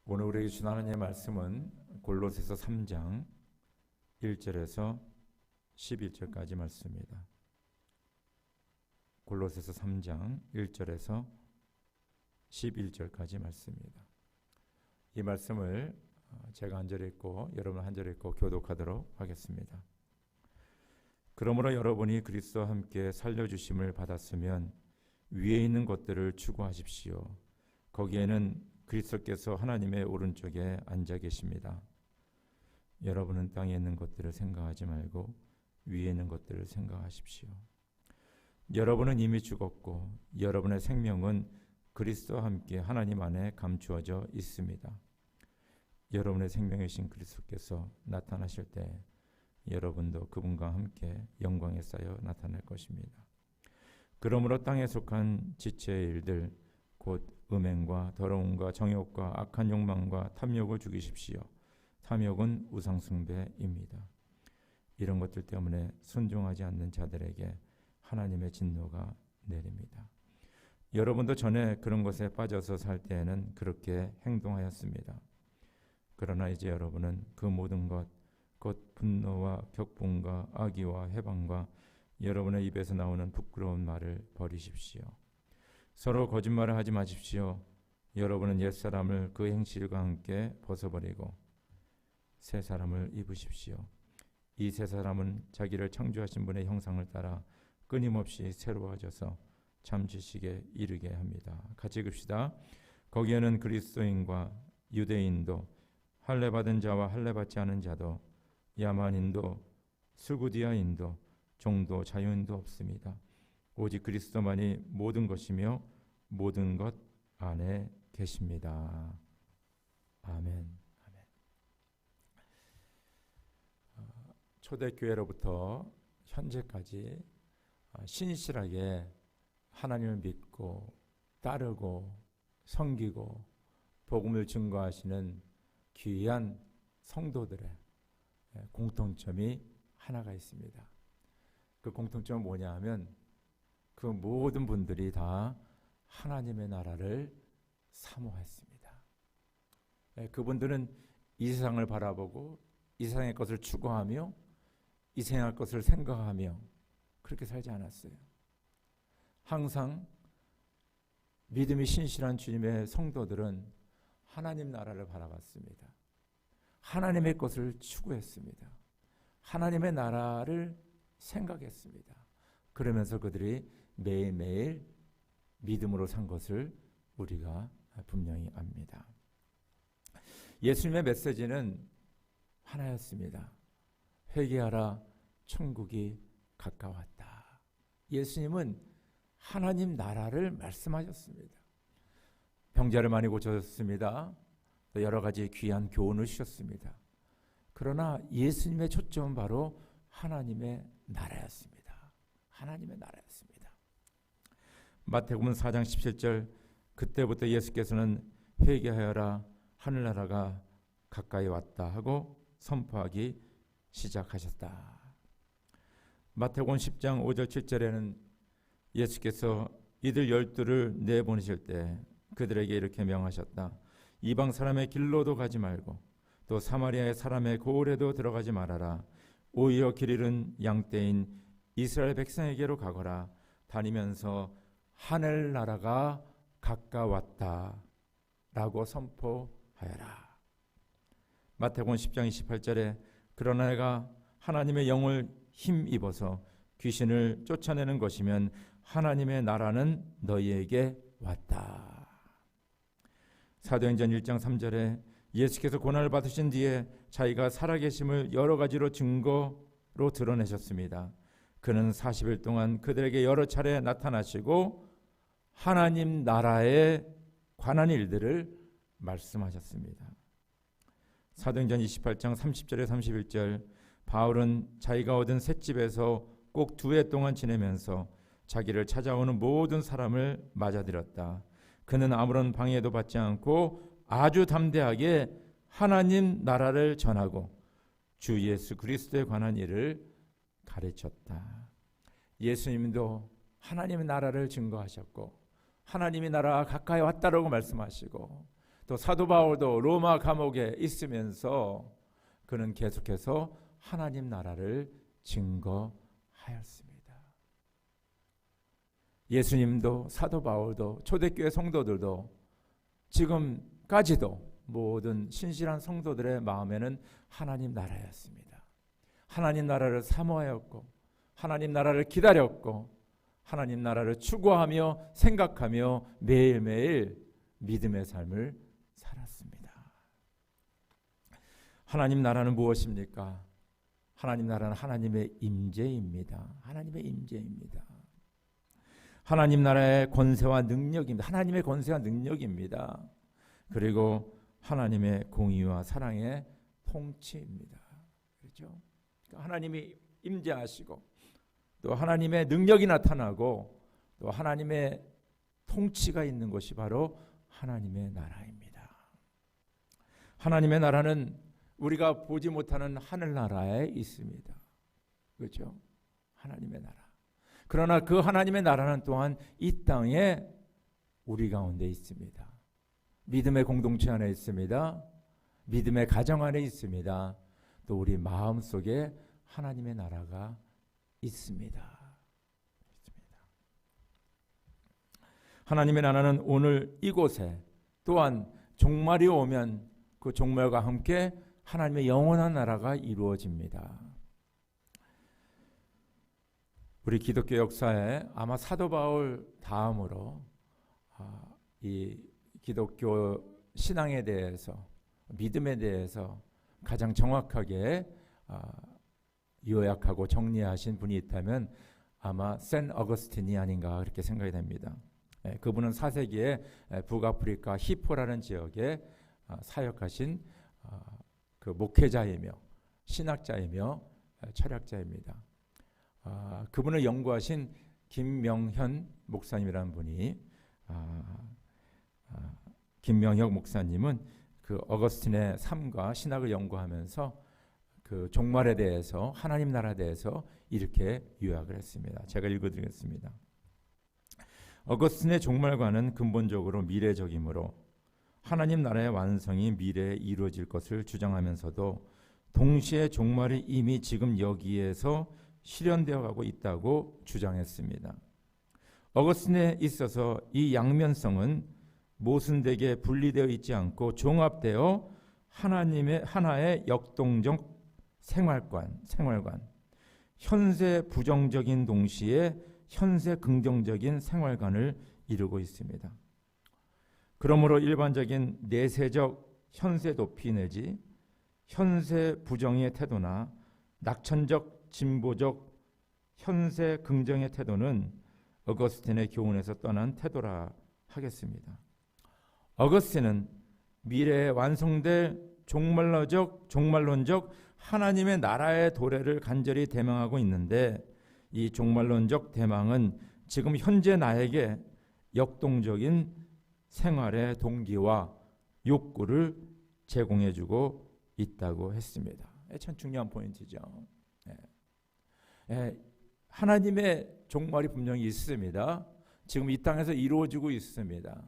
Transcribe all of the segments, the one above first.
오늘 우리에게 주신 하나님의 말씀은 골로새서 3장 1절에서 11절까지 말씀입니다. 골로새서 3장 1절에서 11절까지 말씀입니다. 이 말씀을 제가 한 절 읽고 여러분 한 절 읽고 교독하도록 하겠습니다. 그러므로 여러분이 그리스도와 함께 살려주심을 받았으면 위에 있는 것들을 추구하십시오. 거기에는 그리스도께서 하나님의 오른쪽에 앉아 계십니다. 여러분은 땅에 있는 것들을 생각하지 말고 위에 있는 것들을 생각하십시오. 여러분은 이미 죽었고 여러분의 생명은 그리스도와 함께 하나님 안에 감추어져 있습니다. 여러분의 생명이신 그리스도께서 나타나실 때 여러분도 그분과 함께 영광에 쌓여 나타날 것입니다. 그러므로 땅에 속한 지체의 일들 곧 음행과 더러움과 정욕과 악한 욕망과 탐욕을 죽이십시오. 탐욕은 우상숭배입니다. 이런 것들 때문에 순종하지 않는 자들에게 하나님의 진노가 내립니다. 여러분도 전에 그런 것에 빠져서 살 때에는 그렇게 행동하였습니다. 그러나 이제 여러분은 그 모든 것, 곧 분노와 격분과 악의와 해방과 여러분의 입에서 나오는 부끄러운 말을 버리십시오. 서로 거짓말을 하지 마십시오. 여러분은 옛사람을 그 행실과 함께 벗어버리고 새 사람을 입으십시오. 이 새 사람은 자기를 창조하신 분의 형상을 따라 끊임없이 새로워져서 참 지식에 이르게 합니다. 같이 읽읍시다. 거기에는 그리스도인과 유대인도 할례받은 자와 할례받지 않은 자도 야만인도 스구디아인도 종도 자유인도 없습니다. 오직 그리스도만이 모든 것이며 모든 것 안에 계십니다. 아멘. 초대교회로부터 현재까지 신실하게 하나님을 믿고 따르고 섬기고 복음을 증거하시는 귀한 성도들의 공통점이 하나가 있습니다. 그 공통점은 뭐냐 하면 그 모든 분들이 다 하나님의 나라를 사모했습니다. 그분들은 이 세상을 바라보고 이 세상의 것을 추구하며 이 세상의 것을 생각하며 그렇게 살지 않았어요. 항상 믿음이 신실한 주님의 성도들은 하나님 나라를 바라봤습니다. 하나님의 것을 추구했습니다. 하나님의 나라를 생각했습니다. 그러면서 그들이 매일매일 믿음으로 산 것을 우리가 분명히 압니다. 예수님의 메시지는 하나였습니다. 회개하라, 천국이 가까웠다. 예수님은 하나님 나라를 말씀하셨습니다. 병자를 많이 고쳐줬습니다. 또 여러 가지 귀한 교훈을 주셨습니다. 그러나 예수님의 초점은 바로 하나님의 나라였습니다. 하나님의 나라였습니다. 마태복음 4장 17절 그때부터 예수께서는 회개하여라 하늘나라가 가까이 왔다 하고 선포하기 시작하셨다. 마태복음 10장 5절 7절에는 예수께서 이들 12를 내보내실 때 그들에게 이렇게 명하셨다. 이방 사람의 길로도 가지 말고 또 사마리아의 사람의 고을에도 들어가지 말아라. 오히려 길 잃은 양떼인 이스라엘 백성에게로 가거라. 다니면서 하늘나라가 가까웠다 라고 선포하여라. 마태복음 10장 28절에 그러나 내가 하나님의 영을 힘입어서 귀신을 쫓아내는 것이면 하나님의 나라는 너희에게 왔다. 사도행전 1장 3절에 예수께서 고난을 받으신 뒤에 자기가 살아계심을 여러 가지로 증거로 드러내셨습니다. 그는 40일 동안 그들에게 여러 차례 나타나시고 하나님 나라에 관한 일들을 말씀하셨습니다. 사도행전 28장 30절에 31절 바울은 자기가 얻은 셋집에서 꼭 2해 동안 지내면서 자기를 찾아오는 모든 사람을 맞아들였다. 그는 아무런 방해도 받지 않고 아주 담대하게 하나님 나라를 전하고 주 예수 그리스도에 관한 일을 가르쳤다. 예수님도 하나님의 나라를 증거하셨고 하나님의 나라가 가까이 왔다라고 말씀하시고 또 사도 바울도 로마 감옥에 있으면서 그는 계속해서 하나님 나라를 증거하였습니다. 예수님도 사도 바울도 초대교회 성도들도 지금까지도 모든 신실한 성도들의 마음에는 하나님 나라였습니다. 하나님 나라를 사모하였고 하나님 나라를 기다렸고 하나님 나라를 추구하며 생각하며 매일매일 믿음의 삶을 살았습니다. 하나님 나라는 무엇입니까? 하나님 나라는 하나님의 임재입니다. 하나님의 임재입니다. 하나님 나라의 권세와 능력입니다. 하나님의 권세와 능력입니다. 그리고 하나님의 공의와 사랑의 통치입니다. 그렇죠? 하나님이 임재하시고 또 하나님의 능력이 나타나고 또 하나님의 통치가 있는 것이 바로 하나님의 나라입니다. 하나님의 나라는 우리가 보지 못하는 하늘나라에 있습니다. 그렇죠? 하나님의 나라. 그러나 그 하나님의 나라는 또한 이 땅에 우리 가운데 있습니다. 믿음의 공동체 안에 있습니다. 믿음의 가정 안에 있습니다. 또 우리 마음속에 하나님의 나라가 있습니다. 하나님의 나라는 오늘 이곳에 또한 종말이 오면 그 종말과 함께 하나님의 영원한 나라가 이루어집니다. 우리 기독교 역사에 아마 사도 바울 다음으로 이 기독교 신앙에 대해서 믿음에 대해서 가장 정확하게 요약하고 정리하신 분이 있다면 아마 샌 어거스틴이 아닌가 그렇게 생각이 됩니다. 그분은 4세기에 북아프리카 히포라는 지역에 사역하신 그 목회자이며 신학자이며 철학자입니다. 그분을 연구하신 김명현 목사님이라는 분이 김명혁 목사님은 그 어거스틴의 삶과 신학을 연구하면서 그 종말에 대해서 하나님 나라에 대해서 이렇게 요약을 했습니다. 제가 읽어드리겠습니다. 어거스틴의 종말과는 근본적으로 미래적이므로 하나님 나라의 완성이 미래에 이루어질 것을 주장하면서도 동시에 종말이 이미 지금 여기에서 실현되어 가고 있다고 주장했습니다. 어거스틴에 있어서 이 양면성은 모순되게 분리되어 있지 않고 종합되어 하나의 역동적 생활관, 현세 부정적인 동시에 현세 긍정적인 생활관을 이루고 있습니다. 그러므로 일반적인 내세적 현세 도피 내지 현세 부정의 태도나 낙천적 진보적 현세 긍정의 태도는 어거스틴의 교훈에서 떠난 태도라 하겠습니다. 어거스틴은 미래에 완성될 종말론적 하나님의 나라의 도래를 간절히 대망하고 있는데 이 종말론적 대망은 지금 현재 나에게 역동적인 생활의 동기와 욕구를 제공해주고 있다고 했습니다. 참 중요한 포인트죠. 하나님의 종말이 분명히 있습니다. 지금 이 땅에서 이루어지고 있습니다.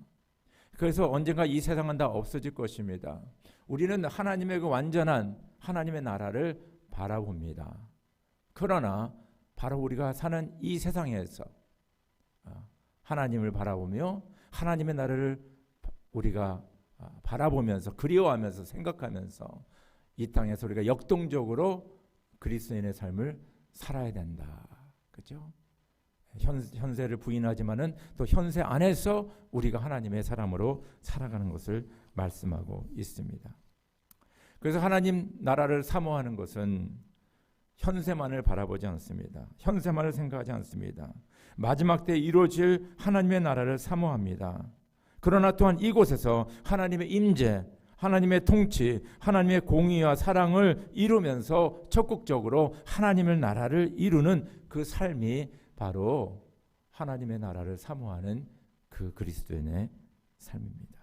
그래서 언젠가 이 세상은 다 없어질 것입니다. 우리는 하나님의 그 완전한 하나님의 나라를 바라봅니다. 그러나 바로 우리가 사는 이 세상에서 하나님을 바라보며 하나님의 나라를 우리가 바라보면서 그리워하면서 생각하면서 이 땅에서 우리가 역동적으로 그리스도인의 삶을 살아야 된다. 그렇죠? 현세를 부인하지만은 또 현세 안에서 우리가 하나님의 사람으로 살아가는 것을 말씀하고 있습니다. 그래서 하나님 나라를 사모하는 것은 현세만을 바라보지 않습니다. 현세만을 생각하지 않습니다. 마지막 때 이루어질 하나님의 나라를 사모합니다. 그러나 또한 이곳에서 하나님의 임재, 하나님의 통치, 하나님의 공의와 사랑을 이루면서 적극적으로 하나님의 나라를 이루는 그 삶이 바로 하나님의 나라를 사모하는 그 그리스도인의 삶입니다.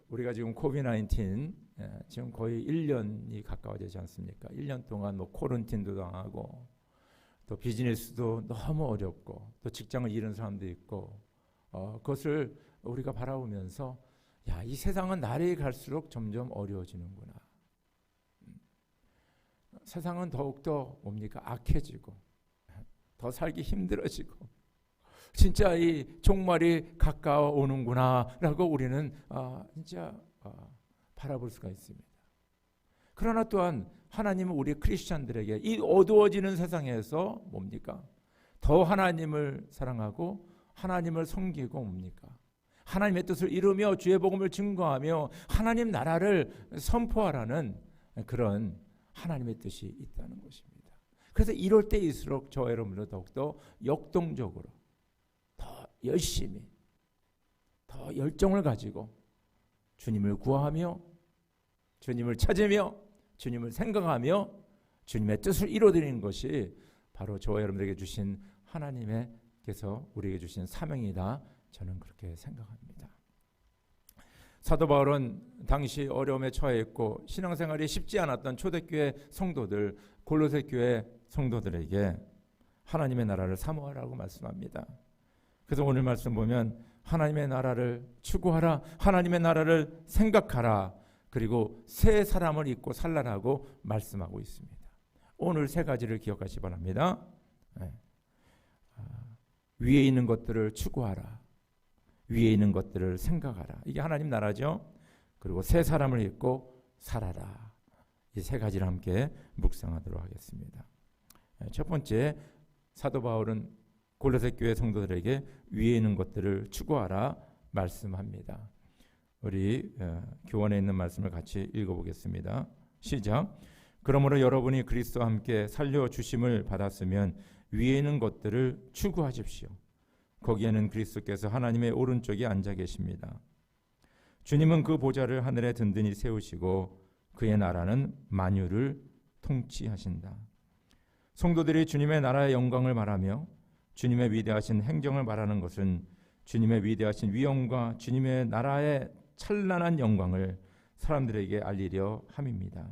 우리가 지금 코비드-19 지금 거의 1년이 가까워지지 않습니까? 1년 동안 뭐 코런틴도 당하고 또 비즈니스도 너무 어렵고 또 직장을 잃은 사람도 있고 그것을 우리가 바라보면서 야, 이 세상은 날이 갈수록 점점 어려워지는구나. 세상은 더욱더 뭡니까? 악해지고 더 살기 힘들어지고 진짜 이 종말이 가까워 오는구나라고 우리는 진짜 바라볼 수가 있습니다. 그러나 또한 하나님은 우리 크리스찬들에게 이 어두워지는 세상에서 뭡니까? 더 하나님을 사랑하고 하나님을 섬기고 뭡니까? 하나님의 뜻을 이루며 주의 복음을 증거하며 하나님 나라를 선포하라는 그런 하나님의 뜻이 있다는 것입니다. 그래서 이럴 때일수록 저와 여러분도 더욱더 역동적으로 더 열심히 더 열정을 가지고 주님을 구하며 주님을 찾으며 주님을 생각하며 주님의 뜻을 이루어드리는 것이 바로 저와 여러분들에게 주신 하나님께서 우리에게 주신 사명이다. 저는 그렇게 생각합니다. 사도 바울은 당시 어려움에 처해 있고 신앙생활이 쉽지 않았던 초대교회 성도들, 골로새 교회 성도들에게 하나님의 나라를 사모하라고 말씀합니다. 그래서 오늘 말씀 보면 하나님의 나라를 추구하라, 하나님의 나라를 생각하라, 그리고 새 사람을 입고 살라라고 말씀하고 있습니다. 오늘 세 가지를 기억하시기 바랍니다. 위에 있는 것들을 추구하라, 위에 있는 것들을 생각하라. 이게 하나님 나라죠. 그리고 새 사람을 입고 살아라. 이 세 가지를 함께 묵상하도록 하겠습니다. 첫 번째, 사도 바울은 골로새 교회 성도들에게 위에 있는 것들을 추구하라 말씀합니다. 우리 교원에 있는 말씀을 같이 읽어보겠습니다. 시작. 그러므로 여러분이 그리스도와 함께 살려주심을 받았으면 위에 있는 것들을 추구하십시오. 거기에는 그리스도께서 하나님의 오른쪽에 앉아 계십니다. 주님은 그 보좌를 하늘에 든든히 세우시고 그의 나라는 만유를 통치하신다. 성도들이 주님의 나라의 영광을 말하며 주님의 위대하신 행정을 말하는 것은 주님의 위대하신 위엄과 주님의 나라의 찬란한 영광을 사람들에게 알리려 함입니다.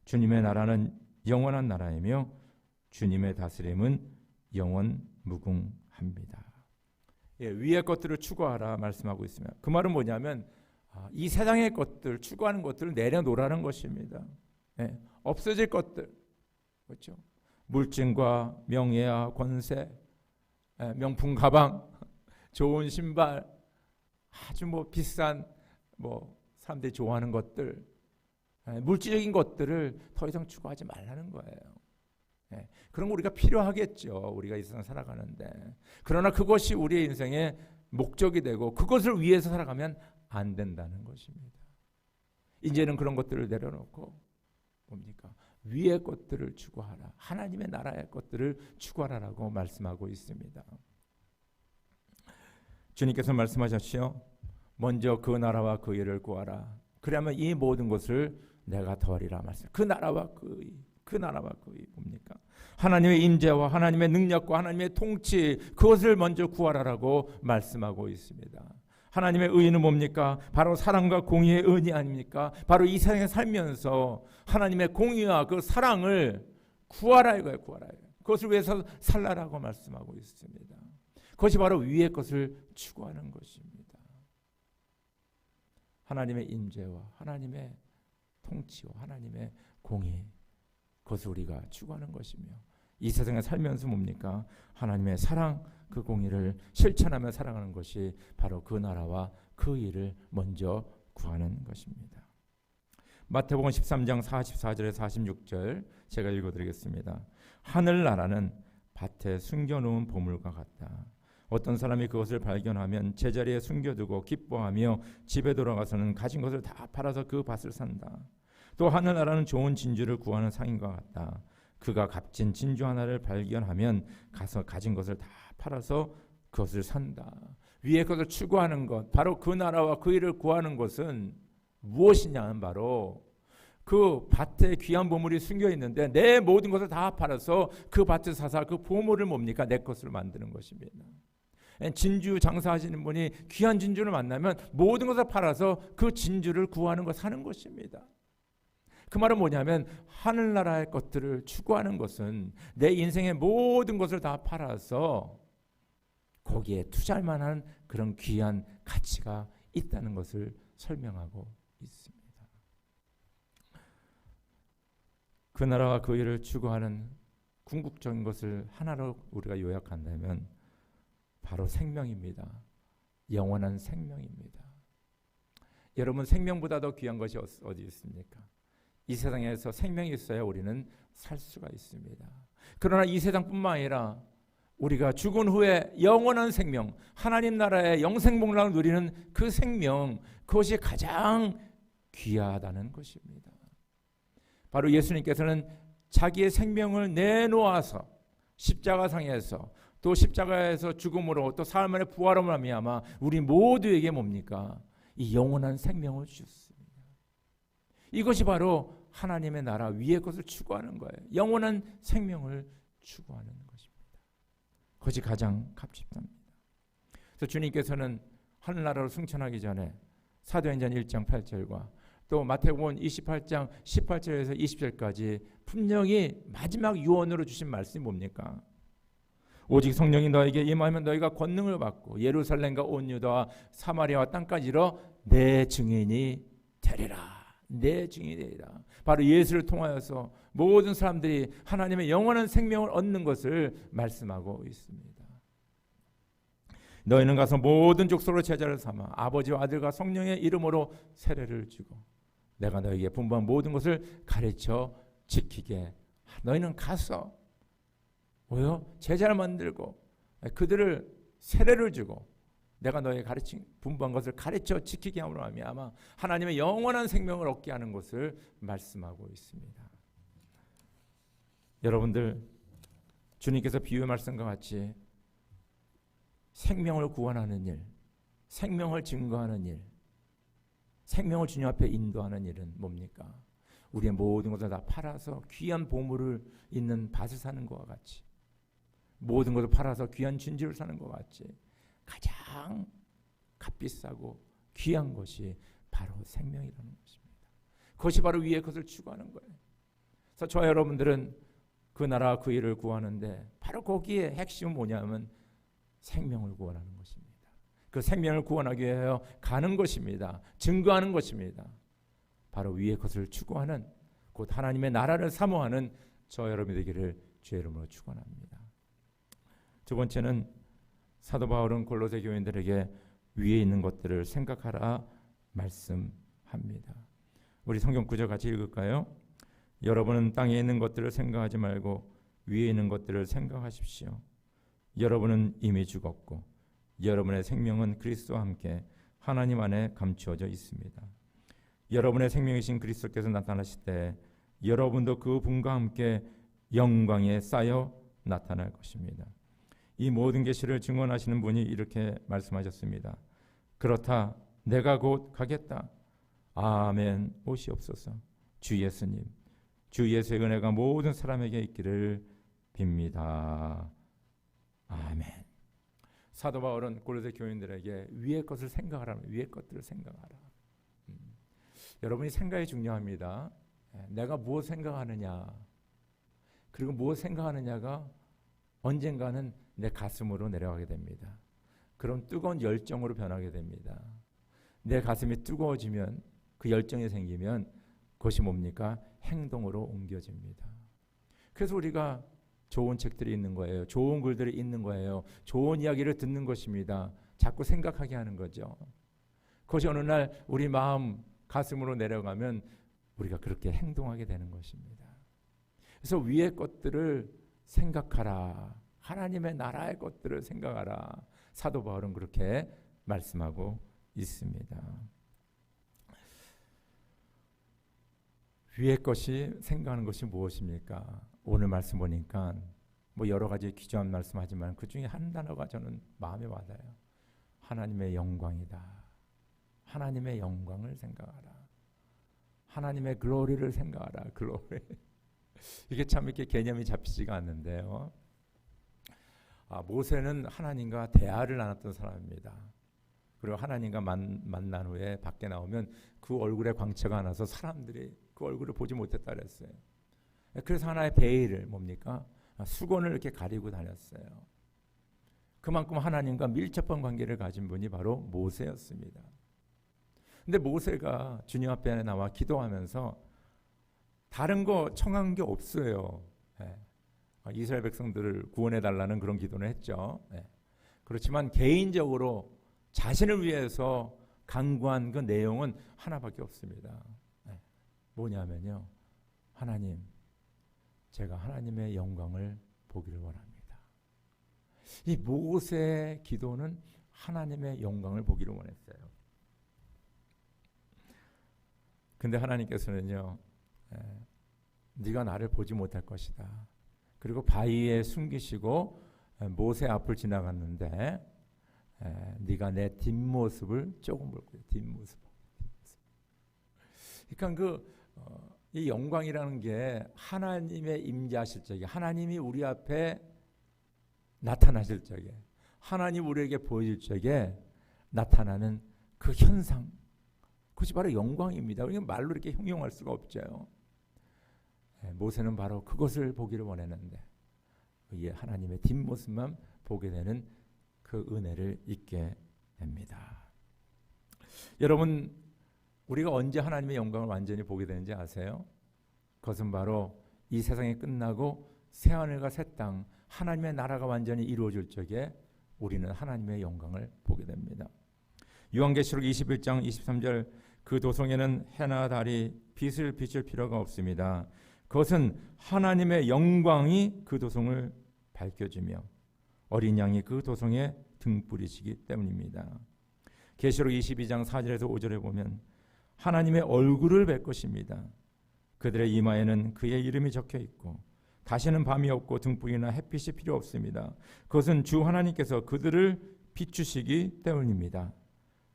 주님의 나라는 영원한 나라이며 주님의 다스림은 영원 무궁합니다. 위의 것들을 추구하라 말씀하고 있습니다. 그 말은 뭐냐면 이 세상의 것들, 추구하는 것들을 내려놓으라는 것입니다. 없어질 것들, 그렇죠? 물질과 명예와 권세, 명품 가방, 좋은 신발, 아주 비싼 사람들이 좋아하는 것들, 물질적인 것들을 더 이상 추구하지 말라는 거예요. 그런 거 우리가 필요하겠죠. 우리가 이 세상 살아가는데. 그러나 그것이 우리의 인생의 목적이 되고 그것을 위해서 살아가면 안 된다는 것입니다. 이제는 그런 것들을 내려놓고 뭡니까? 위의 것들을 추구하라. 하나님의 나라의 것들을 추구하라라고 말씀하고 있습니다. 주님께서 말씀하셨지요. 먼저 그 나라와 그 일을 구하라. 그러면 이 모든 것을 내가 더하리라 말씀. 그 나라와 그 나라와 그 일 뭡니까? 하나님의 임재와 하나님의 능력과 하나님의 통치, 그것을 먼저 구하라라고 말씀하고 있습니다. 하나님의 의는 뭡니까? 바로 사랑과 공의의 은이 아닙니까? 바로 이 세상에 살면서 하나님의 공의와 그 사랑을 구하라 이거예요. 구하라. 그것을 위해서 살라라고 말씀하고 있습니다. 그것이 바로 위의 것을 추구하는 것입니다. 하나님의 임재와 하나님의 통치와 하나님의 공의, 그것을 우리가 추구하는 것이며 이 세상에 살면서 뭡니까? 하나님의 사랑, 그 공의를 실천하며 살아가는 것이 바로 그 나라와 그 일을 먼저 구하는 것입니다. 마태복음 13장 44절에 46절 제가 읽어드리겠습니다. 하늘나라는 밭에 숨겨놓은 보물과 같다. 어떤 사람이 그것을 발견하면 제자리에 숨겨두고 기뻐하며 집에 돌아가서는 가진 것을 다 팔아서 그 밭을 산다. 또 하늘나라는 좋은 진주를 구하는 상인과 같다. 그가 값진 진주 하나를 발견하면 가서 가진 것을 다 팔아서 그것을 산다. 위의 것을 추구하는 것, 바로 그 나라와 그 일을 구하는 것은 무엇이냐면 바로 그 밭에 귀한 보물이 숨겨 있는데 내 모든 것을 다 팔아서 그 밭을 사서 그 보물을 뭡니까? 내 것으로 만드는 것입니다. 진주 장사하시는 분이 귀한 진주를 만나면 모든 것을 팔아서 그 진주를 구하는 것, 사는 것입니다. 그 말은 뭐냐면 하늘나라의 것들을 추구하는 것은 내 인생의 모든 것을 다 팔아서 거기에 투자할 만한 그런 귀한 가치가 있다는 것을 설명하고 있습니다. 그 나라와 그 일을 추구하는 궁극적인 것을 하나로 우리가 요약한다면 바로 생명입니다. 영원한 생명입니다. 여러분, 생명보다 더 귀한 것이 어디 있습니까? 이 세상에서 생명이 있어야 우리는 살 수가 있습니다. 그러나 이 세상뿐만 아니라 우리가 죽은 후에 영원한 생명, 하나님 나라의 영생복락을 누리는 그 생명, 그것이 가장 귀하다는 것입니다. 바로 예수님께서는 자기의 생명을 내놓아서 십자가상에서 또 십자가에서 죽음으로 또 사흘 만에 부활함으로 말미암아 우리 모두에게 뭡니까? 이 영원한 생명을 주셨습니다. 이것이 바로 하나님의 나라 위의 것을 추구하는 거예요. 영원한 생명을 추구하는 것입니다. 그것이 가장 값집답니다. 그래서 주님께서는 하늘나라로 승천하기 전에 사도행전 1장 8절과 또 마태복음 28장 18절에서 20절까지 분명히 마지막 유언으로 주신 말씀이 뭡니까? 오직 성령이 너에게 임하면 너희가 권능을 받고 예루살렘과 온 유다와 사마리아와 땅까지 이르러 내 증인이 되리라. 내 증인이 되리라. 바로 예수를 통하여서 모든 사람들이 하나님의 영원한 생명을 얻는 것을 말씀하고 있습니다. 너희는 가서 모든 족속으로 제자를 삼아 아버지와 아들과 성령의 이름으로 세례를 주고 내가 너희에게 분부한 모든 것을 가르쳐 지키게. 너희는 가서 뭐요? 제자를 만들고 그들을 세례를 주고 내가 너희에게 가르친 분부한 것을 가르쳐 지키게 함으로 말미암아 하나님의 영원한 생명을 얻게 하는 것을 말씀하고 있습니다. 여러분들, 주님께서 비유 말씀과 같이 생명을 구원하는 일, 생명을 증거하는 일, 생명을 주님 앞에 인도하는 일은 뭡니까? 우리의 모든 것을 다 팔아서 귀한 보물을 있는 밭을 사는 것과 같이, 모든 것을 팔아서 귀한 진주를 사는 것과 같이 가장 값비싸고 귀한 것이 바로 생명이라는 것입니다. 그것이 바로 위의 것을 추구하는 거예요. 그래서 저와 여러분들은 그 나라 그 일을 구하는데 바로 거기에 핵심은 뭐냐면 생명을 구원하는 것입니다. 그 생명을 구원하기 위하여 가는 것입니다. 증거하는 것입니다. 바로 위의 것을 추구하는, 곧 하나님의 나라를 사모하는 저 여러분이 되기를 주의 이름으로 축원합니다. 두 번째는 사도 바울은 골로새 교인들에게 위에 있는 것들을 생각하라 말씀합니다. 우리 성경 구절 같이 읽을까요? 여러분은 땅에 있는 것들을 생각하지 말고 위에 있는 것들을 생각하십시오. 여러분은 이미 죽었고 여러분의 생명은 그리스도와 함께 하나님 안에 감추어져 있습니다. 여러분의 생명이신 그리스도께서 나타나실 때 여러분도 그 분과 함께 영광에 쌓여 나타날 것입니다. 이 모든 계시를 증언하시는 분이 이렇게 말씀하셨습니다. 그렇다, 내가 곧 가겠다. 아멘. 오시옵소서. 주 예수님, 주 예수의 은혜가 모든 사람에게 있기를 빕니다. 아멘. 사도 바울은 골로새 교인들에게 위의 것을 생각하라, 위의 것들을 생각하라. 여러분이 생각이 중요합니다. 내가 무엇 생각하느냐, 그리고 무엇 생각하느냐가 언젠가는 내 가슴으로 내려가게 됩니다. 그럼 뜨거운 열정으로 변하게 됩니다. 내 가슴이 뜨거워지면, 그 열정이 생기면 그것이 뭡니까? 행동으로 옮겨집니다. 그래서 우리가 좋은 책들이 있는 거예요. 좋은 글들이 있는 거예요. 좋은 이야기를 듣는 것입니다. 자꾸 생각하게 하는 거죠. 그것이 어느 날 우리 마음, 가슴으로 내려가면 우리가 그렇게 행동하게 되는 것입니다. 그래서 위의 것들을 생각하라. 하나님의 나라의 것들을 생각하라. 사도 바울은 그렇게 말씀하고 있습니다. 위의 것이 생각하는 것이 무엇입니까? 오늘 말씀 보니까 뭐 여러 가지 기저한 말씀하지만 그 중에 한 단어가 저는 마음에 와닿아요. 하나님의 영광이다. 하나님의 영광을 생각하라. 하나님의 글로리를 생각하라. 글로리. 이게 참 이렇게 개념이 잡히지가 않는데요. 모세는 하나님과 대화를 나눴던 사람입니다. 그리고 하나님과 만난 후에 밖에 나오면 그 얼굴에 광채가 나서 사람들이 그 얼굴을 보지 못했다 그랬어요. 그래서 하나의 베일을 뭡니까? 수건을 이렇게 가리고 다녔어요. 그만큼 하나님과 밀접한 관계를 가진 분이 바로 모세였습니다. 근데 모세가 주님 앞에 나와 기도하면서 다른 거 청한 게 없어요. 이스라엘 백성들을 구원해 달라는 그런 기도는 했죠. 그렇지만 개인적으로 자신을 위해서 간구한 그 내용은 하나밖에 없습니다. 뭐냐면요, 하나님, 제가 하나님의 영광을 보기를 원합니다. 이 모세의 기도는 하나님의 영광을 보기를 원했어요. 근데 하나님께서는요, 네가 나를 보지 못할 것이다. 그리고 바위에 숨기시고 모세 앞을 지나갔는데 네가 내 뒷모습을 조금 볼 거야. 뒷모습. 그러니까 이 영광이라는 게 하나님의 임재하실 적에, 하나님이 우리 앞에 나타나실 적에, 하나님 우리에게 보여질 적에 나타나는 그 현상, 그것이 바로 영광입니다. 우리가 말로 이렇게 형용할 수가 없죠. 모세는 바로 그것을 보기를 원했는데 하나님의 뒷모습만 보게 되는 그 은혜를 잊게 됩니다. 여러분, 우리가 언제 하나님의 영광을 완전히 보게 되는지 아세요? 그것은 바로 이 세상이 끝나고 새하늘과 새 땅, 하나님의 나라가 완전히 이루어질 적에 우리는 하나님의 영광을 보게 됩니다. 요한계시록 21장 23절, 그 도성에는 해나 달이 빛을 비출 필요가 없습니다. 그것은 하나님의 영광이 그 도성을 밝혀주며 어린 양이 그 도성에 등불이시기 때문입니다. 계시록 22장 4절에서 5절에 보면 하나님의 얼굴을 뵐 것입니다. 그들의 이마에는 그의 이름이 적혀 있고 다시는 밤이 없고 등불이나 햇빛이 필요 없습니다. 그것은 주 하나님께서 그들을 비추시기 때문입니다.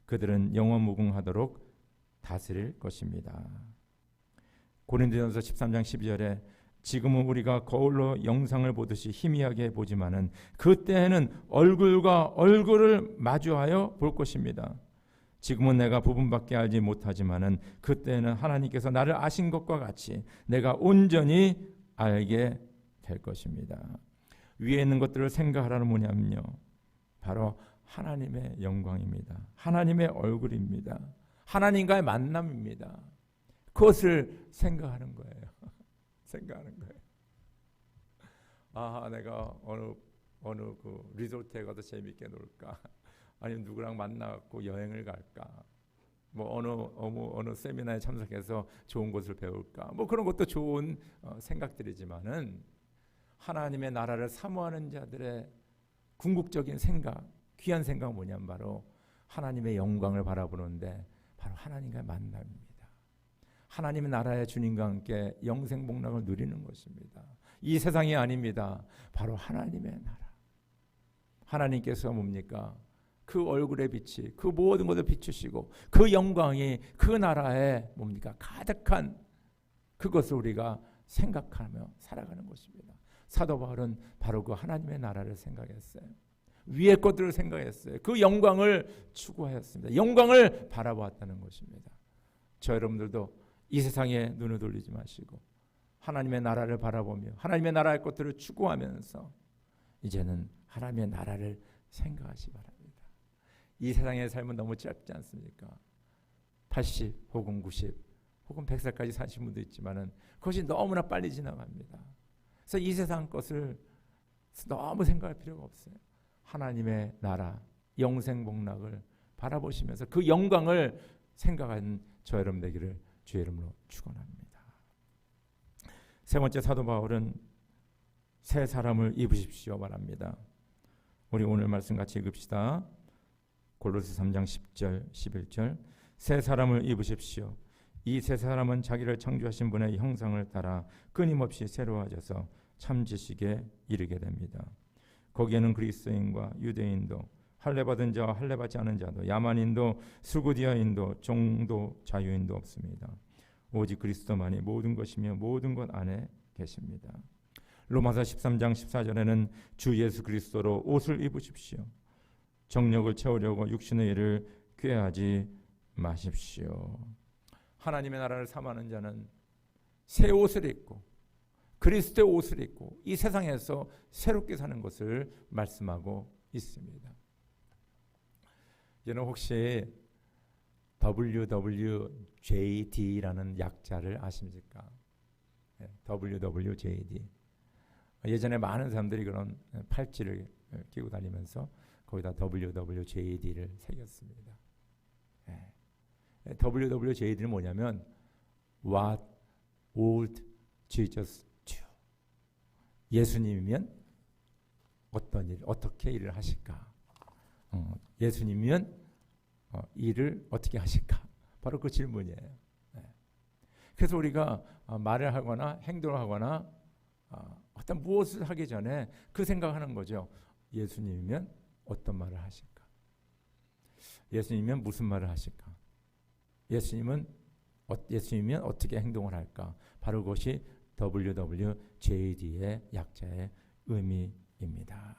그들은 영원무궁하도록 다스릴 것입니다. 고린도전서 13장 12절에 지금은 우리가 거울로 영상을 보듯이 희미하게 보지만은 그때에는 얼굴과 얼굴을 마주하여 볼 것입니다. 지금은 내가 부분밖에 알지 못하지만은 그때는 하나님께서 나를 아신 것과 같이 내가 온전히 알게 될 것입니다. 위에 있는 것들을 생각하라는 뭐냐면요, 바로 하나님의 영광입니다. 하나님의 얼굴입니다. 하나님과의 만남입니다. 그것을 생각하는 거예요. 생각하는 거예요. 아, 내가 어느 그 리조트에 가서 재밌게 놀까? 아니면 누구랑 만나갖고 여행을 갈까? 뭐 어느 세미나에 참석해서 좋은 것을 배울까? 뭐 그런 것도 좋은 생각들이지만은 하나님의 나라를 사모하는 자들의 궁극적인 생각, 귀한 생각은 뭐냐면 바로 하나님의 영광을 바라보는데 바로 하나님과의 만남입니다. 하나님의 나라의 주님과 함께 영생복락을 누리는 것입니다. 이 세상이 아닙니다. 바로 하나님의 나라. 하나님께서 뭡니까? 그 얼굴의 빛이 그 모든 것을 비추시고 그 영광이 그 나라에 뭡니까? 가득한 그것을 우리가 생각하며 살아가는 것입니다. 사도 바울은 바로 그 하나님의 나라를 생각했어요. 위의 것들을 생각했어요. 그 영광을 추구하였습니다. 영광을 바라보았다는 것입니다. 저 여러분들도 이 세상에 눈을 돌리지 마시고 하나님의 나라를 바라보며 하나님의 나라의 것들을 추구하면서 이제는 하나님의 나라를 생각하시 바랍니다. 이 세상의 삶은 너무 짧지 않습니까? 80 혹은 90 혹은 100살까지 사신 분도 있지만은 그것이 너무나 빨리 지나갑니다. 그래서 이 세상 것을 너무 생각할 필요가 없어요. 하나님의 나라, 영생복락을 바라보시면서 그 영광을 생각하는 저 여러분 되기를 주의 이름으로 축원합니다. 세 번째, 사도 바울은 새 사람을 입으십시오 말합니다. 우리 오늘 말씀 같이 읽읍시다. 골로새 3장 10절 11절, 새 사람을 입으십시오. 이 새 사람은 자기를 창조하신 분의 형상을 따라 끊임없이 새로워져서 참 지식에 이르게 됩니다. 거기에는 그리스도인과 유대인도, 할례받은 자와 할례받지 않은 자도, 야만인도 수구디아인도 종도 자유인도 없습니다. 오직 그리스도만이 모든 것이며 모든 것 안에 계십니다. 로마서 13장 14절에는 주 예수 그리스도로 옷을 입으십시오. 정력을 채우려고 육신의 일을 꾀하지 마십시오. 하나님의 나라를 삼하는 자는 새 옷을 입고 그리스도의 옷을 입고 이 세상에서 새롭게 사는 것을 말씀하고 있습니다. 여러분 혹시 WWJD라는 약자를 아십니까? WWJD. 예전에 많은 사람들이 그런 팔찌를 끼고 다니면서 거기다 WWJD를 새겼습니다. WWJD는 뭐냐면 What would Jesus do? 예수님이면 어떻게 일을 하실까? 예수님이면 일을 어떻게 하실까? 바로 그 질문이에요. 그래서 우리가 말을 하거나 행동을 하거나 어떤 무엇을 하기 전에 그 생각하는 거죠. 예수님이면 어떤 말을 하실까? 예수님이면 무슨 말을 하실까? 예수님이면 어떻게 행동을 할까? 바로 그것이 WWJD의 약자의 의미입니다.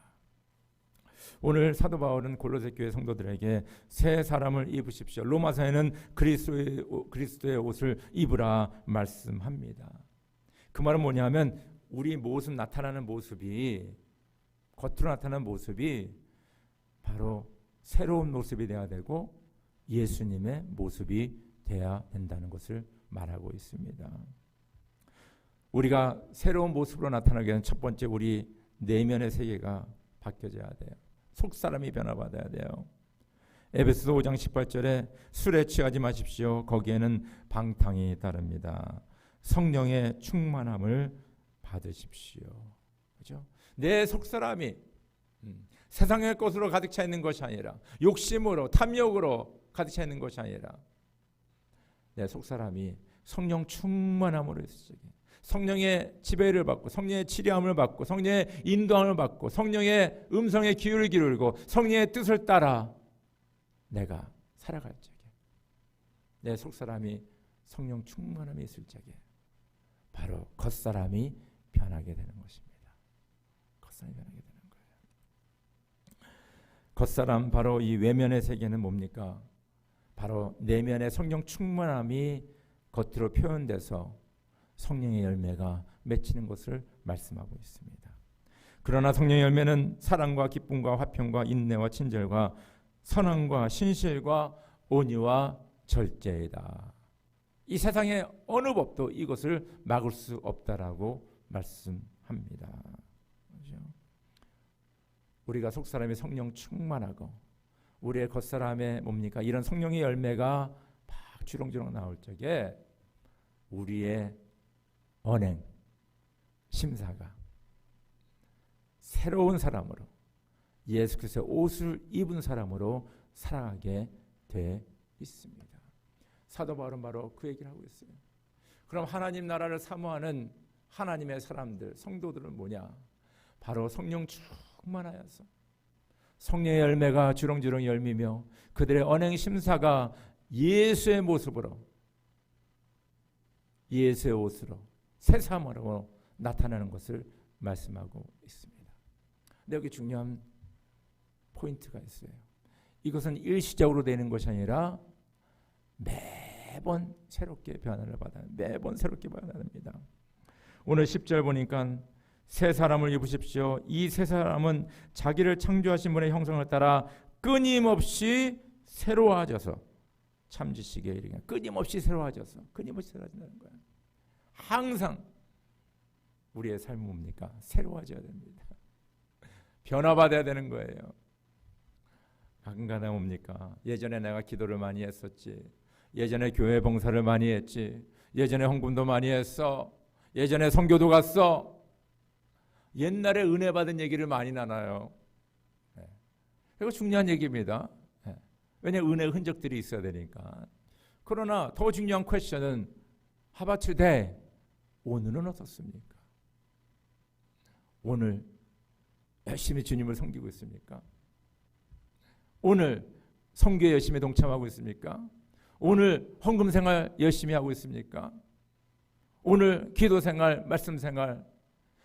오늘 사도 바울은 골로새 교회 성도들에게 새 사람을 입으십시오. 로마서에는 그리스도의 옷을 입으라 말씀합니다. 그 말은 뭐냐면 우리 모습 나타나는 모습이 겉으로 나타나는 모습이 바로 새로운 모습이 되어야 되고 예수님의 모습이 되어야 된다는 것을 말하고 있습니다. 우리가 새로운 모습으로 나타나게 되는 첫 번째 우리 내면의 세계가 바뀌어져야 돼요. 속사람이 변화받아야 돼요. 에베소서 5장 18절에 술에 취하지 마십시오. 거기에는 방탕이 따릅니다. 성령의 충만함을 받으십시오. 그렇죠? 내 속사람이 세상의 것으로 가득 차 있는 것이 아니라 욕심으로 탐욕으로 가득 차 있는 것이 아니라 내 속사람이 성령 충만함으로 있으시게 성령의 지배를 받고 성령의 치료함을 받고 성령의 인도함을 받고 성령의 음성에 귀를 기울이고 성령의 뜻을 따라 내가 살아갈 적에 내 속사람이 성령 충만함이 있을 적에 바로 겉사람이 변하게 되는 것입니다. 겉사람이 변하게 되는 거예요. 겉사람 바로 이 외면의 세계는 뭡니까? 바로 내면의 성령 충만함이 겉으로 표현돼서 성령의 열매가 맺히는 것을 말씀하고 있습니다. 그러나 성령의 열매는 사랑과 기쁨과 화평과 인내와 친절과 선함과 신실과 온유와 절제이다. 이 세상의 어느 법도 이것을 막을 수 없다라고 말씀합니다. 그렇죠? 우리가 속사람이 성령 충만하고 우리의 겉사람에 뭡니까? 이런 성령의 열매가 막 주렁주렁 나올 적에 우리의 언행, 심사가 새로운 사람으로 예수 그리스도의 옷을 입은 사람으로 살아가게 돼 있습니다. 사도 바울은 바로 그 얘기를 하고 있어요. 그럼 하나님 나라를 사모하는 하나님의 사람들, 성도들은 뭐냐? 바로 성령 충만하여서 성령의 열매가 주렁주렁 열미며 그들의 언행 심사가 예수의 모습으로 예수의 옷으로 새삼으로 나타나는 것을 말씀하고 있습니다. 근데 여기 중요한 포인트가 있어요. 이것은 일시적으로 되는 것이 아니라 매번 새롭게 변화를 받아요. 매번 새롭게 변화됩니다. 오늘 10절 보니까 새 사람을 입으십시오. 이 새 사람은 자기를 창조하신 분의 형상을 따라 끊임없이 새로워져서 참지시기에 이르게 끊임없이 새로워져서 끊임없이 새로워진다는 거예요. 항상 우리의 삶은 뭡니까? 새로워져야 됩니다. 변화받아야 되는 거예요. 가끔가다 뭡니까? 예전에 내가 기도를 많이 했었지. 예전에 교회 봉사를 많이 했지. 예전에 헌금도 많이 했어. 예전에 선교도 갔어. 옛날에 은혜 받은 얘기를 많이 나눠요. 이거 중요한 얘기입니다. 왜냐하면 은혜의 흔적들이 있어야 되니까. 그러나 더 중요한 퀘스천은 How about today? 오늘은 어떻습니까? 오늘 열심히 주님을 섬기고 있습니까? 오늘 선교에 열심히 동참하고 있습니까? 오늘 헌금 생활 열심히 하고 있습니까? 오늘 기도 생활, 말씀 생활,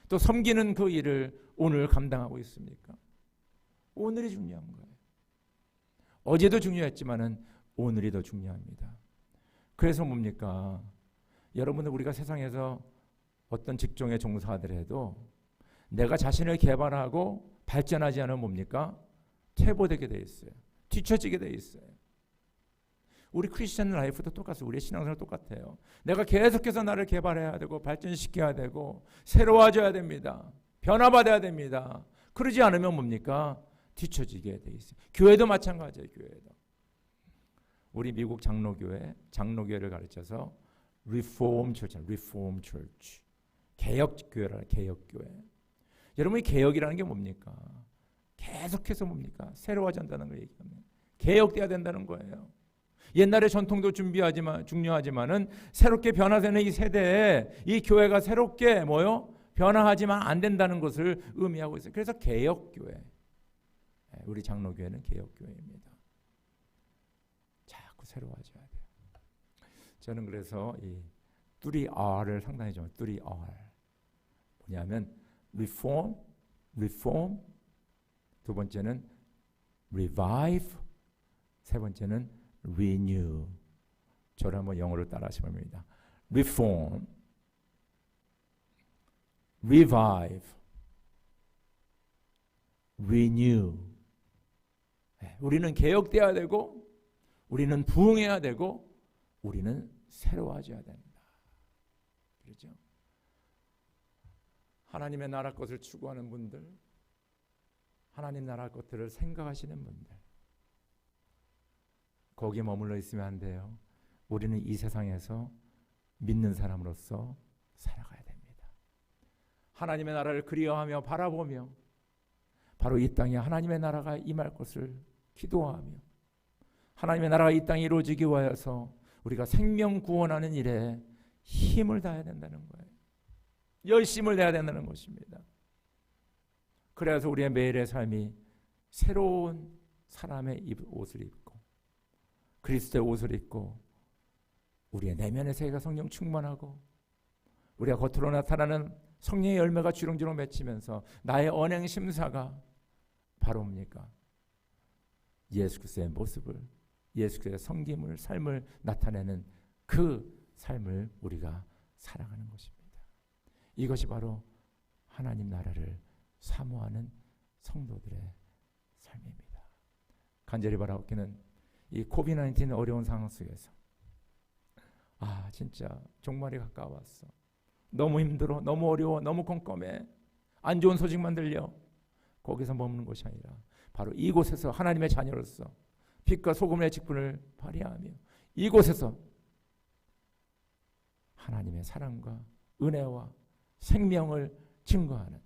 또 섬기는 그 일을 오늘 감당하고 있습니까? 오늘이 중요한 거예요. 어제도 중요했지만은 오늘이 더 중요합니다. 그래서 뭡니까? 여러분들 우리가 세상에서 어떤 직종에 종사하더라도 내가 자신을 개발하고 발전하지 않으면 뭡니까? 퇴보되게 돼 있어요. 뒤처지게 돼 있어요. 우리 크리스천 라이프도 똑같아요. 우리의 신앙생활 똑같아요. 내가 계속해서 나를 개발해야 되고 발전시켜야 되고 새로워져야 됩니다. 변화받아야 됩니다. 그러지 않으면 뭡니까? 뒤처지게 돼 있어요. 교회도 마찬가지예요. 교회도. 우리 미국 장로교회를 가르쳐서 Reform Church, 개혁교회라 개혁교회. 여러분 이 개혁이라는 게 뭡니까? 계속해서 뭡니까? 새로워져야 한다는 걸 얘기합니다. 개혁돼야 된다는 거예요. 옛날의 전통도 중요하지만은 새롭게 변화되는 이 세대에 이 교회가 새롭게 변화하지만 안 된다는 것을 의미하고 있어요. 그래서 개혁교회. 우리 장로교회는 개혁교회입니다. 자꾸 새로워져야 돼요. 저는 그래서 이 3R을 상당히 좋아해요. 3R. 뭐냐면 reform, 두 번째는 revive, 세 번째는 renew. 저를 한번 영어로 따라 하시면 됩니다. reform, revive, renew. 우리는 개혁돼야 되고 우리는 부흥해야 되고 우리는 새로워져야 된다. 그렇죠? 하나님의 나라 것을 추구하는 분들, 하나님 나라 것들을 생각하시는 분들, 거기에 머물러 있으면 안 돼요. 우리는 이 세상에서 믿는 사람으로서 살아가야 됩니다. 하나님의 나라를 그리워하며 바라보며 바로 이 땅에 하나님의 나라가 임할 것을 기도하며 하나님의 나라가 이 땅에 이루어지기 위하여서 우리가 생명 구원하는 일에 힘을 다해야 된다는 거예요. 열심을 내야 된다는 것입니다. 그래서 우리의 매일의 삶이 새로운 사람의 옷을 입고 그리스도의 옷을 입고 우리의 내면의 세계가 성령 충만하고 우리가 겉으로 나타나는 성령의 열매가 주렁주렁 맺히면서 나의 언행 심사가 바로 뭡니까? 예수 그리스도의 모습을, 예수 그리스도의 섬김을, 삶을 나타내는 그 삶을 우리가 살아가는 것입니다. 이것이 바로 하나님 나라를 사모하는 성도들의 삶입니다. 간절히 바라옵기는 이 코비드-19 어려운 상황 속에서 진짜 종말이 가까웠어. 너무 힘들어, 너무 어려워, 너무 komkom해. 안 좋은 소식만 들려. 거기서 머무는 것이 아니라 바로 이곳에서 하나님의 자녀로서 빛과 소금의 직분을 발휘하며 이곳에서 하나님의 사랑과 은혜와 생명을 증거하는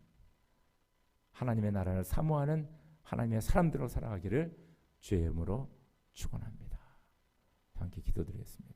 하나님의 나라를 사모하는 하나님의 사람들로 살아가기를 주의 이름으로 축원합니다. 함께 기도드리겠습니다.